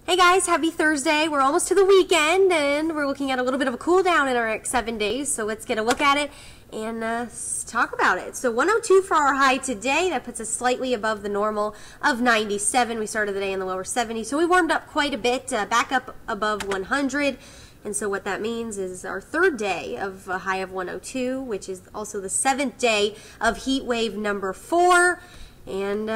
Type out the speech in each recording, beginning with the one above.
Hey guys, happy Thursday. We're almost to the weekend and we're looking at a little bit of a cool down in our next 7 days. So let's get a look at it and talk about it. So 102 for our high today. That puts us slightly above the normal of 97. We started the day in the lower 70s. So we warmed up quite a bit, back up above 100. And so what that means is our third day of a high of 102, which is also the 7th day of heat wave number 4. And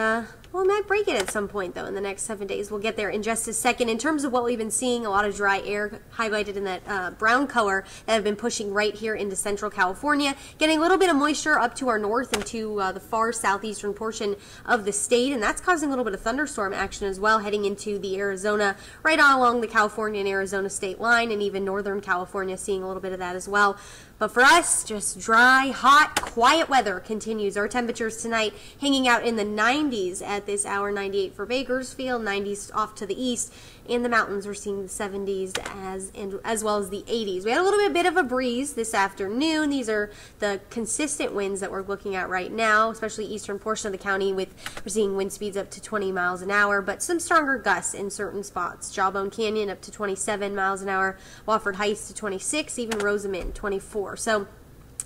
well, we might break it at some point, though, in the next 7 days. We'll get there in just a second. In terms of what we've been seeing, a lot of dry air highlighted in that brown color that have been pushing right here into central California, getting a little bit of moisture up to our north and to the far southeastern portion of the state, and that's causing a little bit of thunderstorm action as well, heading into the Arizona, right on along the California and Arizona state line, and even northern California seeing a little bit of that as well. But for us, just dry, hot, quiet weather continues. Our temperatures tonight hanging out in the 90s at this hour, 98 for Bakersfield, 90s off to the east. In the mountains, we're seeing the 70s as well as the 80s. We had a little bit of a breeze this afternoon. These are the consistent winds that we're looking at right now, especially eastern portion of the county. We're seeing wind speeds up to 20 miles an hour, but some stronger gusts in certain spots. Jawbone Canyon up to 27 miles an hour, Wofford Heights to 26, even Rosamond 24. So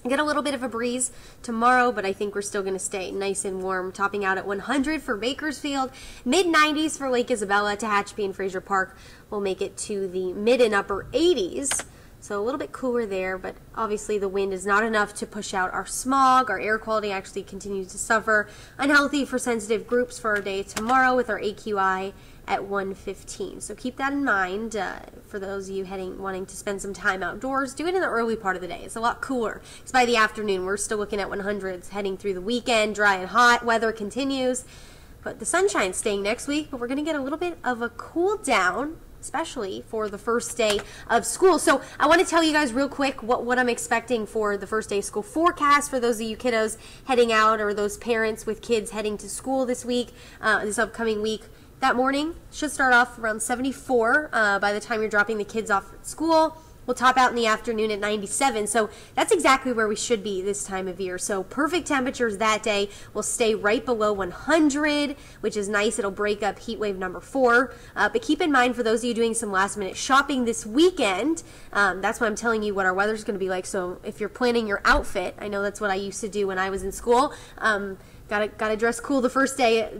get a little bit of a breeze tomorrow, but I think we're still going to stay nice and warm, topping out at 100 for Bakersfield, mid-90s for Lake Isabella. Tehachapi and Frazier Park will make it to the mid and upper 80s. So a little bit cooler there, but obviously the wind is not enough to push out our smog. Our air quality actually continues to suffer. Unhealthy for sensitive groups for our day tomorrow with our AQI at 115. So keep that in mind for those of you wanting to spend some time outdoors. Do it in the early part of the day. It's a lot cooler. Because by the afternoon, we're still looking at 100s heading through the weekend. Dry and hot. Weather continues. But the sunshine's staying next week, but we're going to get a little bit of a cool down, especially for the first day of school. So I want to tell you guys real quick what I'm expecting for the first day of school forecast for those of you kiddos heading out or those parents with kids heading to school this week, this upcoming week. That morning should start off around 74 by the time you're dropping the kids off at school. We'll top out in the afternoon at 97. So that's exactly where we should be this time of year. So perfect temperatures that day. Will stay right below 100, which is nice. It'll break up heat wave number 4. But keep in mind, for those of you doing some last minute shopping this weekend, that's why I'm telling you what our weather's going to be like. So if you're planning your outfit, I know that's what I used to do when I was in school. Gotta dress cool the first day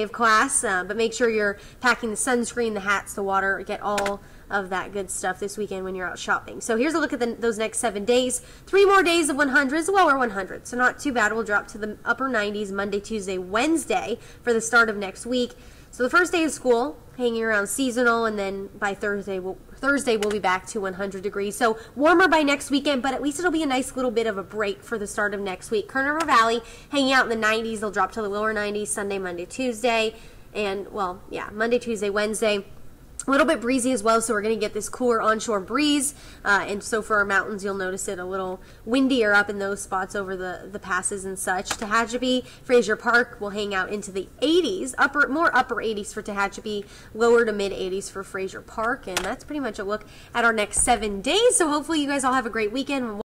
of class, but make sure you're packing the sunscreen, the hats, the water, get all of that good stuff this weekend when you're out shopping. So here's a look at those next 7 days. 3 more days of 100s, lower 100s, so not too bad. We'll drop to the upper 90s Monday, Tuesday, Wednesday for the start of next week. So the first day of school, hanging around seasonal, and then by Thursday we'll be back to 100 degrees. So warmer by next weekend, but at least it'll be a nice little bit of a break for the start of next week. Kern River Valley hanging out in the 90s. They'll drop to the lower 90s Sunday, Monday, Tuesday, and well, yeah, Monday, Tuesday, Wednesday. A little bit breezy as well, so we're going to get this cooler onshore breeze, and so for our mountains, you'll notice it a little windier up in those spots over the passes and such. Tehachapi, Frazier Park will hang out into the 80s, more upper 80s for Tehachapi, lower to mid 80s for Frazier Park, and that's pretty much a look at our next 7 days. So hopefully you guys all have a great weekend.